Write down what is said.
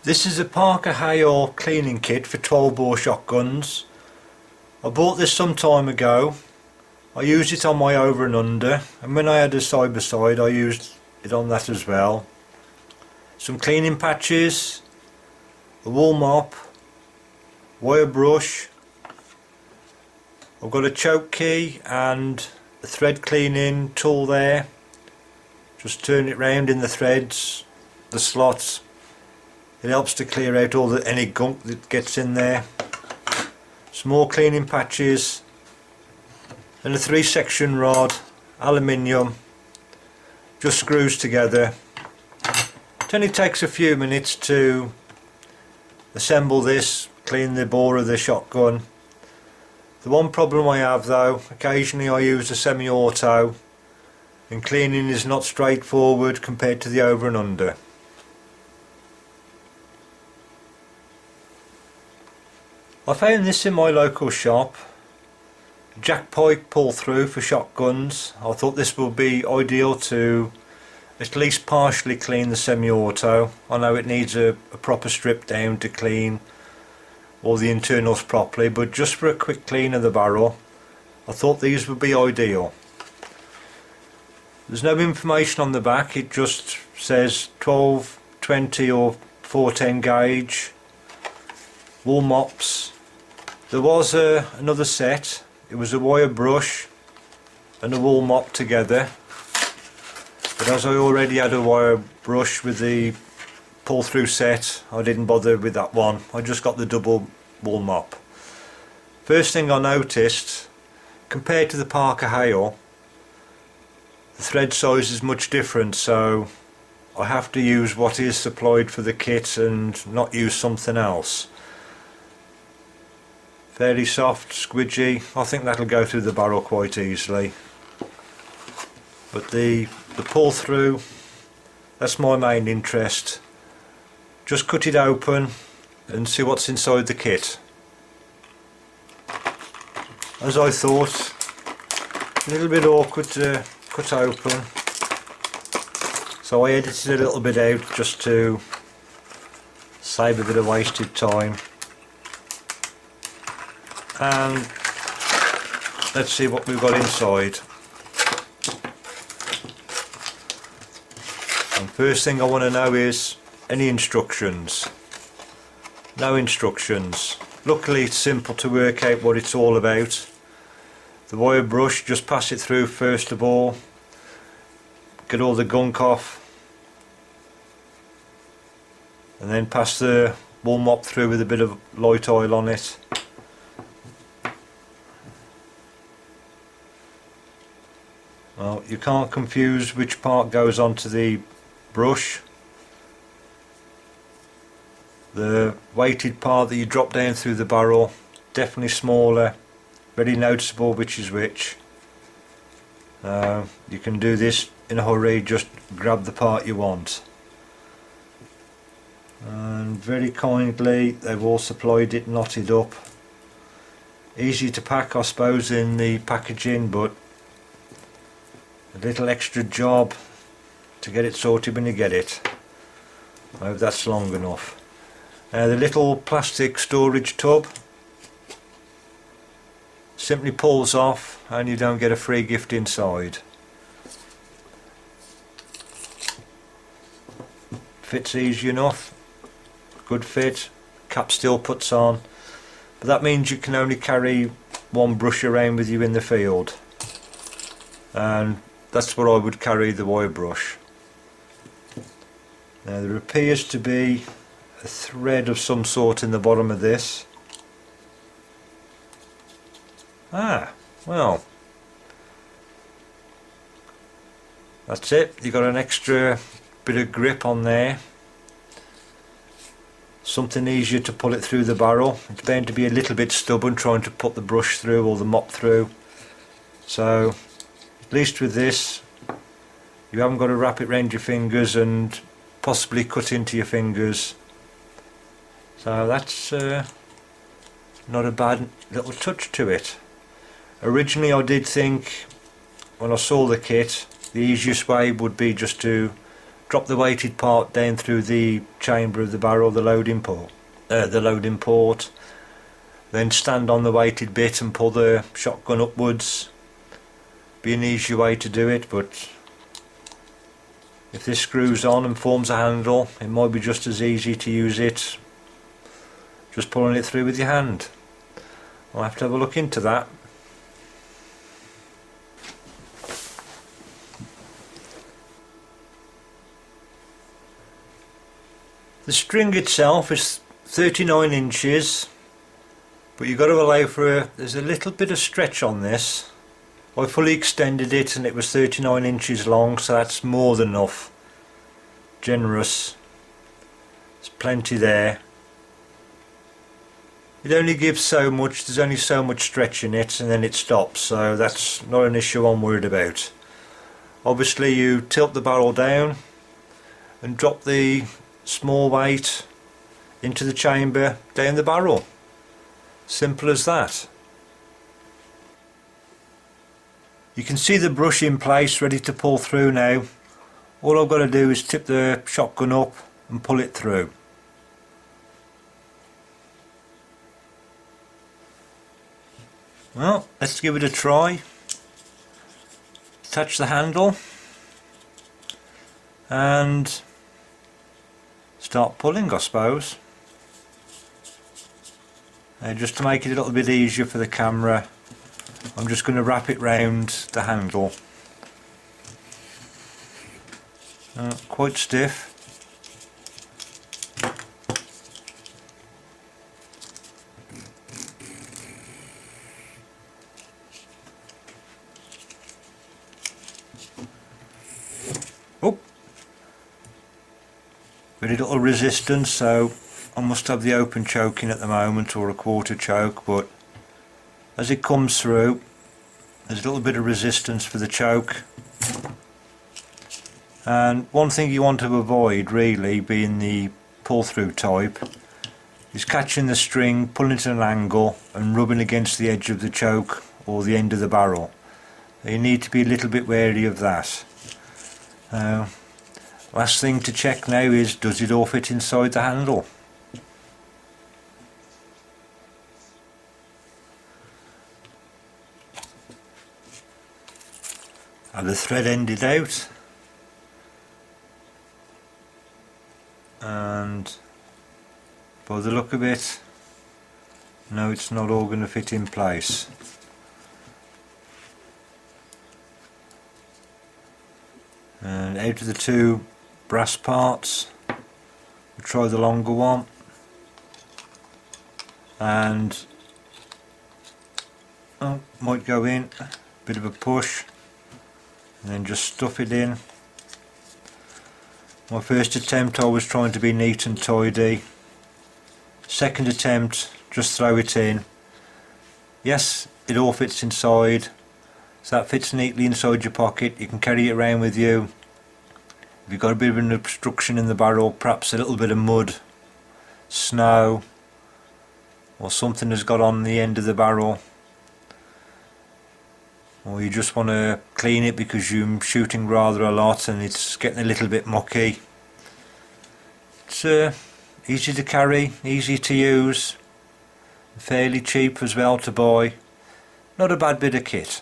This is a PYKE Hay cleaning kit for 12 bore shotguns. I bought this some time ago. I used it on my over and under, and when I had a side by side I used it on that as well. Some cleaning patches, a wool mop, wire brush. I've got a choke key and a thread cleaning tool there. Just turn it round in the threads, the slots. It helps to clear out any gunk that gets in there. Some more cleaning patches and a 3-section rod, aluminium, just screws together. It only takes a few minutes to assemble this, clean the bore of the shotgun. The one problem I have though, occasionally I use a semi-auto and cleaning is not straightforward compared to the over and under. I found this in my local shop, jack PYKE pull through for shotguns. I thought this would be ideal to at least partially clean the semi-auto. I know it needs a proper strip down to clean all the internals properly, but just for a quick clean of the barrel I thought these would be ideal. There's no information on the back, it just says 12, 20 or 410 gauge, wool mops. There was another set. It was a wire brush and a wool mop together, but as I already had a wire brush with the pull through set, I didn't bother with that one. I just got the double wool mop. First thing I noticed, compared to the PYKE Hay, the thread size is much different, so I have to use what is supplied for the kit and not use something else. Fairly soft, squidgy. I think that'll go through the barrel quite easily. But the pull through, that's my main interest. Just cut it open and see what's inside the kit. As I thought, a little bit awkward to cut open, so I edited a little bit out just to save a bit of wasted time. And let's see what we've got inside. And first thing I want to know is any instructions. No instructions. Luckily it's simple to work out what it's all about. The wire brush, just pass it through first of all, get all the gunk off, and then pass the wool mop through with a bit of light oil on it. Well, you can't confuse which part goes onto the brush. The weighted part that you drop down through the barrel, definitely smaller, very noticeable which is which. You can do this in a hurry, just grab the part you want. And very kindly they've all supplied it knotted up. Easy to pack I suppose in the packaging, but a little extra job to get it sorted when you get it. I hope that's long enough. Now the little plastic storage tub simply pulls off and you don't get a free gift inside. Fits easy enough, good fit, cap still puts on, but that means you can only carry one brush around with you in the field, and that's what I would carry, the wire brush. Now there appears to be a thread of some sort in the bottom of this. Well, that's it. You've got an extra bit of grip on there, something easier to pull it through the barrel. It's bound to be a little bit stubborn trying to put the brush through or the mop through, so at least with this you haven't got to wrap it around your fingers and possibly cut into your fingers. So that's not a bad little touch to it. Originally I did think, when I saw the kit, the easiest way would be just to drop the weighted part down through the chamber of the barrel, the loading port, then stand on the weighted bit and pull the shotgun upwards. Be an easier way to do it, but if this screws on and forms a handle, it might be just as easy to use it just pulling it through with your hand. I'll have to have a look into that. The string itself is 39 inches, but you've got to allow for there's a little bit of stretch on this. I fully extended it and it was 39 inches long, so that's more than enough. Generous. There's plenty there. It only gives so much, there's only so much stretch in it, and then it stops, so that's not an issue I'm worried about. Obviously you tilt the barrel down and drop the small weight into the chamber down the barrel. Simple as that. You can see the brush in place ready to pull through now. All I've got to do is tip the shotgun up and pull it through. Well, let's give it a try. Attach the handle and start pulling, I suppose. Just to make it a little bit easier for the camera, I'm just going to wrap it round the handle. Quite stiff. Oh, very little resistance, so I must have the open choking at the moment, or a quarter choke, but as it comes through there's a little bit of resistance for the choke. And one thing you want to avoid, really, being the pull through type, is catching the string, pulling it at an angle and rubbing against the edge of the choke or the end of the barrel. You need to be a little bit wary of that. Last thing to check now is, does it all fit inside the handle? Have the thread ended out, and by the look of it, no, it's not all going to fit in place. And out of the two brass parts, we'll try the longer one, and might go in, a bit of a push, and then just stuff it in. My first attempt I was trying to be neat and tidy. Second attempt, just throw it in. Yes, it all fits inside, so that fits neatly inside your pocket. You can carry it around with you. If you've got a bit of an obstruction in the barrel, perhaps a little bit of mud, snow, or something has got on the end of the barrel, or you just want to clean it because you're shooting rather a lot and it's getting a little bit mucky. It's easy to carry, easy to use, fairly cheap as well to buy. Not a bad bit of kit.